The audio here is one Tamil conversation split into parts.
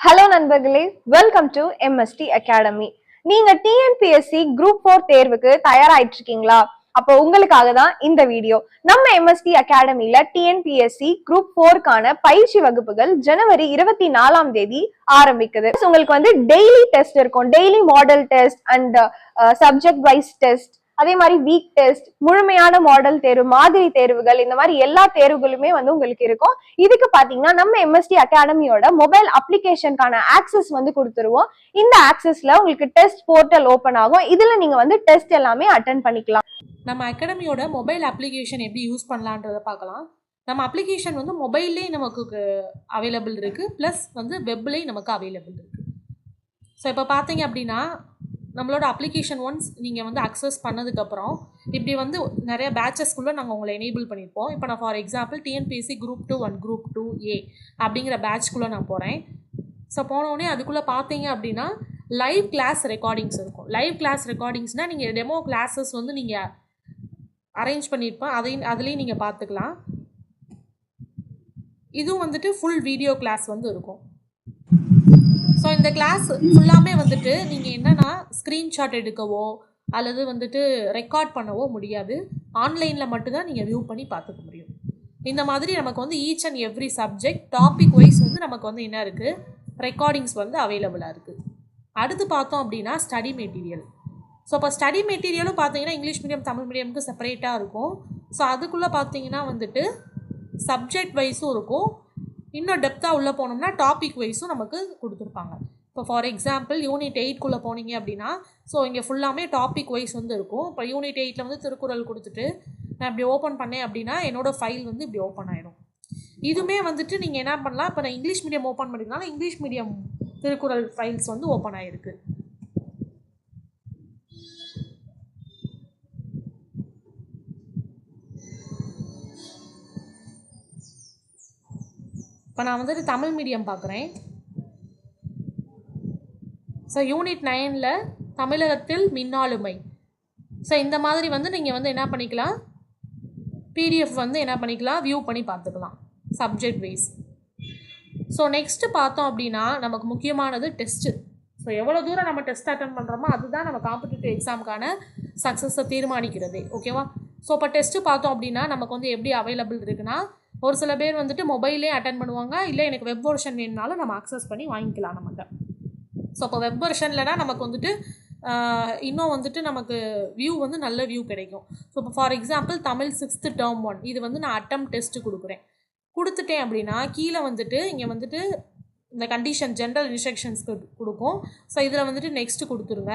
ஹலோ நண்பர்களே, வெல்கம் டு MST அகாடமி. நீங்க டிஎன்பிஎஸ்சி குரூப் 4 தேர்வுக்கு தயாராயிட்டு இருக்கீங்களா? அப்போ உங்களுக்காக தான் இந்த வீடியோ. நம்ம MST அகாடமில டிஎன்பிஎஸ்சி குரூப் 4க்கான பயிற்சி வகுப்புகள் ஜனவரி 24ஆம் தேதி ஆரம்பிக்குது. உங்களுக்கு வந்து டெய்லி டெஸ்ட் இருக்கும், daily model test and subject wise test, அதே மாதிரி வீக் டெஸ்ட், முழுமையான மாடல் தேர்வு, மாதிரி தேர்வுகள், இந்த மாதிரி எல்லா தேர்வுகளுமே வந்து உங்களுக்கு இருக்கும். இதுக்கு பாத்தீங்கன்னா நம்ம MST அகாடமியோட மொபைல் அப்ளிகேஷனுக்கான ஆக்சஸ் வந்து கொடுத்துருவோம். இந்த ஆக்சஸ்ல உங்களுக்கு டெஸ்ட் போர்ட்டல் ஓபன் ஆகும். இதுல நீங்க வந்து டெஸ்ட் எல்லாமே அட்டென்ட் பண்ணிக்கலாம். நம்ம அகாடமியோட மொபைல் அப்ளிகேஷன் எப்படி யூஸ் பண்ணலான்றதை பார்க்கலாம். நம்ம அப்ளிகேஷன் வந்து மொபைல்லேயும் நமக்கு அவைலபிள் இருக்குது, ப்ளஸ் வந்து வெப்லேயும் நமக்கு அவைலபிள் இருக்குது. ஸோ இப்போ பார்த்தீங்க அப்படின்னா நம்மளோட அப்ளிகேஷன் ஒன்ஸ் நீங்கள் வந்து அக்சஸ் பண்ணதுக்கப்புறம் இப்படி வந்து நிறைய பேட்சஸ்க்குள்ளே நாங்கள் உங்களை எனேபிள் பண்ணியிருப்போம். இப்போ நான் for example TNPSC group 2 1 group 2A அப்படிங்கிற பேட்ச்க்குள்ளே நான் போகிறேன். ஸோ போனோடனே அதுக்குள்ளே பார்த்தீங்க அப்படின்னா லைவ் கிளாஸ் ரெக்கார்டிங்ஸ் இருக்கும். லைவ் கிளாஸ் ரெக்கார்டிங்ஸ்னால் நீங்கள் டெமோ கிளாஸஸ் வந்து நீங்கள் அரேஞ்ச் பண்ணியிருப்போம், அதுலேயும் நீங்கள் பார்த்துக்கலாம். இதுவும் வந்துட்டு ஃபுல் வீடியோ கிளாஸ் வந்து இருக்கும். ஸோ இந்த கிளாஸ் ஃபுல்லாமே வந்துட்டு நீங்கள் என்னென்னா ஸ்க்ரீன்ஷாட் எடுக்கவோ அல்லது வந்துட்டு ரெக்கார்ட் பண்ணவோ முடியாது. ஆன்லைனில் மட்டும்தான் நீங்கள் வியூ பண்ணி பார்த்துக்க முடியும். இந்த மாதிரி நமக்கு வந்து each and every subject topic wise வந்து நமக்கு வந்து என்ன இருக்குது, ரெக்கார்டிங்ஸ் வந்து அவைலபிளாக இருக்குது. அடுத்து பார்த்தோம் அப்படின்னா ஸ்டடி மெட்டீரியல். ஸோ இப்போ ஸ்டடி மெட்டீரியலும் பார்த்தீங்கன்னா இங்கிலீஷ் மீடியம் தமிழ் மீடியமுக்கு செப்பரேட்டாக இருக்கும். ஸோ அதுக்குள்ளே பார்த்தீங்கன்னா வந்துட்டு சப்ஜெக்ட் வைஸும் இருக்கும். இன்னும் டெப்த்தாக உள்ளே போனோம்னா டாபிக் வைஸும் நமக்கு கொடுத்துருப்பாங்க. இப்போ ஃபார் எக்ஸாம்பிள் யூனிட் 8குள்ளே போனீங்க அப்படின்னா ஸோ இங்கே ஃபுல்லாமே டாபிக் வைஸ் வந்து இருக்கும். இப்போ யூனிட் 8 வந்து திருக்குறள் கொடுத்துட்டு நான் இப்படி ஓப்பன் பண்ணேன் அப்படின்னா என்னோடய ஃபைல் வந்து இப்படி ஓப்பன் ஆயிடும். இதுவுமே வந்துட்டு நீங்கள் என்ன பண்ணலாம், இப்போ நான் இங்கிலீஷ் மீடியம் ஓப்பன் பண்ணிக்கிறனால இங்கிலீஷ் மீடியம் திருக்குறள் ஃபைல்ஸ் வந்து ஓப்பன் ஆகிருக்கு. இப்போ நான் வந்துட்டு தமிழ் மீடியம் பார்க்குறேன். ஸோ யூனிட் 9ல் தமிழகத்தில் மின்னாளுமை. ஸோ இந்த மாதிரி வந்து நீங்கள் வந்து என்ன பண்ணிக்கலாம், பிடிஎஃப் வந்து என்ன பண்ணிக்கலாம், வியூ பண்ணி பார்த்துக்கலாம் சப்ஜெக்ட் வைஸ். ஸோ நெக்ஸ்ட்டு பார்த்தோம் அப்படின்னா நமக்கு முக்கியமானது டெஸ்ட்டு. ஸோ எவ்வளோ தூரம் நம்ம டெஸ்ட் அட்டன் பண்ணுறோமோ அதுதான் நம்ம காம்படிட்டிவ் எக்ஸாமுக்கான சக்ஸஸை தீர்மானிக்கிறது. ஓகேவா? ஸோ இப்போ டெஸ்ட்டு பார்த்தோம் அப்படின்னா நமக்கு வந்து எப்படி அவைலபிள் இருக்குன்னா, ஒரு சில பேர் வந்துட்டு மொபைல்லே அட்டன் பண்ணுவாங்க, இல்லை எனக்கு வெப் வெர்ஷன் வேணுனாலும் நம்ம அக்சஸ் பண்ணி வாங்கிக்கலாம் நம்மகிட்ட. ஸோ இப்போ வெப் வெர்ஷன்லனா நமக்கு வந்துட்டு இன்னும் வந்துட்டு நமக்கு வியூ வந்து நல்ல வியூ கிடைக்கும். ஸோ இப்போ for example Tamil 6th term 1 இது வந்து நான் அட்டம் டெஸ்ட்டு கொடுத்துட்டேன் அப்படின்னா கீழே வந்துட்டு இங்கே வந்துட்டு இந்த கண்டிஷன் ஜென்ரல் இன்ஸ்ட்ரக்ஷன்ஸ்க்கு கொடுக்கும். ஸோ இதில் வந்துட்டு நெக்ஸ்ட்டு கொடுத்துருங்க.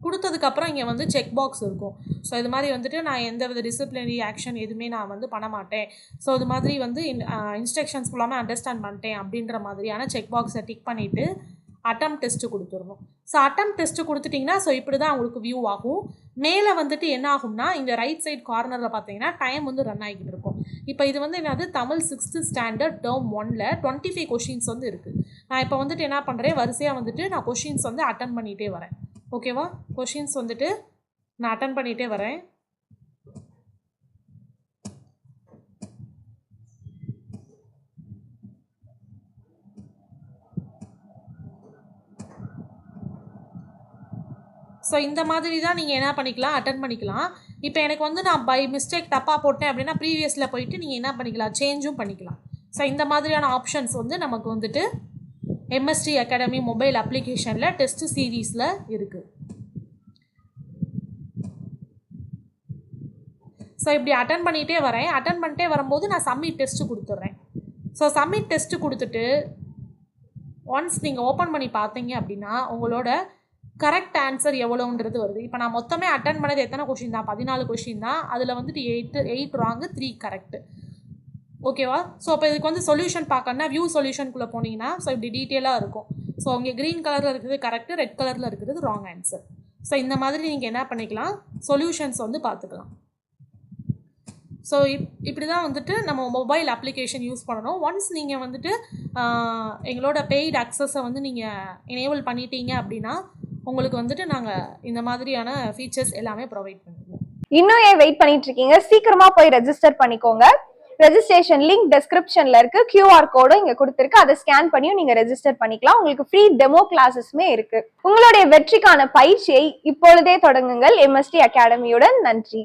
கொடுத்ததுக்கப்புறம் இங்கே வந்து செக் பாக்ஸ் இருக்கும். ஸோ இது மாதிரி வந்துட்டு நான் எந்த வித டிசிப்ளினரி ஆக்ஷன் எதுவுமே நான் வந்து பண்ண மாட்டேன், ஸோ இது மாதிரி வந்து இன்ஸ்ட்ரக்ஷன்ஸ் ஃபுல்லாமே அண்டர்ஸ்டாண்ட் பண்ணிட்டேன் அப்படின்ற மாதிரியான செக் பாக்ஸை டிக் பண்ணிவிட்டு அட்டம் டெஸ்ட்டு கொடுத்துடணும். ஸோ அட்டம் டெஸ்ட்டு கொடுத்துட்டிங்கன்னா ஸோ இப்படி தான் உங்களுக்கு வியூ ஆகும். மேலே வந்துட்டு என்ன ஆகும்னா இந்த ரைட் சைட் கார்னரில் பார்த்தீங்கன்னா டைம் வந்து ரன் ஆகிக்கிட்டு இருக்கும். இப்போ இது வந்து என்னது தமிழ் 6th standard term 1ல் 25 கொஷின்ஸ் வந்து இருக்குது. நான் இப்போ வந்துட்டு என்ன பண்ணுறேன், வரிசையாக வந்துட்டு நான் கொஷின்ஸ் வந்து அட்டன் பண்ணிகிட்டே வரேன். ஓகேவா? கொஷின்ஸ் வந்துட்டு நான் அட்டன் பண்ணிகிட்டே வரேன். ஸோ இந்த மாதிரி தான் நீங்கள் என்ன பண்ணிக்கலாம், அட்டன் பண்ணிக்கலாம். இப்போ எனக்கு வந்து நான் பை மிஸ்டேக் தப்பாக போட்டேன் அப்படின்னா ப்ரீவியஸில் போயிட்டு நீங்கள் என்ன பண்ணிக்கலாம், சேஞ்சும் பண்ணிக்கலாம். ஸோ இந்த மாதிரியான ஆப்ஷன்ஸ் வந்து நமக்கு வந்துட்டு MST அகாடமி மொபைல் அப்ளிகேஷனில் டெஸ்ட் சீரீஸில் இருக்குது. ஸோ இப்படி அட்டன் பண்ணிகிட்டே வரேன். அட்டன் பண்ணிட்டே வரும்போது நான் சப்மிட் டெஸ்ட்டு கொடுத்துட்றேன். ஸோ சப்மிட் டெஸ்ட்டு கொடுத்துட்டு ஒன்ஸ் நீங்கள் ஓப்பன் பண்ணி பார்த்தீங்க அப்படின்னா உங்களோட கரெக்ட் ஆன்சர் எவ்வளோன்றது வருது. இப்போ நான் மொத்தமே அட்டன் பண்ணது எத்தனை கொஷின் தான், 14 கொஷின் தான். அதில் வந்துட்டு 8 ராங்கு 3 கரெக்டு. ஓகேவா? ஸோ இப்போ இதுக்கு வந்து சொல்யூஷன் பார்க்கணுன்னா வியூ சொல்யூஷனுக்குள்ளே போனீங்கன்னா ஸோ இப்படி டீட்டெயிலாக இருக்கும். ஸோ இங்கே க்ரீன் கலரில் இருக்கிறது கரெக்டு, ரெட் கலரில் இருக்கிறது ராங் ஆன்சர். ஸோ இந்த மாதிரி நீங்கள் என்ன பண்ணிக்கலாம், சொல்யூஷன்ஸ் வந்து பார்த்துக்கலாம். ஸோ இப்படி தான் வந்துட்டு நம்ம மொபைல் அப்ளிகேஷன் யூஸ் பண்ணணும். ஒன்ஸ் நீங்கள் வந்துட்டு எங்களோட பெய்டு அக்சஸை வந்து நீங்கள் எனேபிள் பண்ணிட்டீங்க அப்படின்னா உங்களுக்கு வந்துட்டு நாங்கள் இந்த மாதிரியான ஃபீச்சர்ஸ் எல்லாமே ப்ரொவைட் பண்ணுவோம். இன்னும் ஏன் வெயிட் பண்ணிட்டு இருக்கீங்க, சீக்கிரமா போய் ரெஜிஸ்டர் பண்ணிக்கோங்க. ரெஜிஸ்ட்ரேஷன் லிங்க் டெஸ்கிரிப்ஷன்ல இருக்கு, QR கோடும் இங்க கொடுத்திருக்கு, அதை ஸ்கேன் பண்ணியும் நீங்க ரெஜிஸ்டர் பண்ணிக்கலாம். உங்களுக்கு ஃப்ரீ டெமோ கிளாஸஸ்மே இருக்கு. உங்களுடைய வெற்றிக்கான பயிற்சியை இப்பொழுதே தொடங்குங்கள் MST அகாடமியுடன். நன்றி.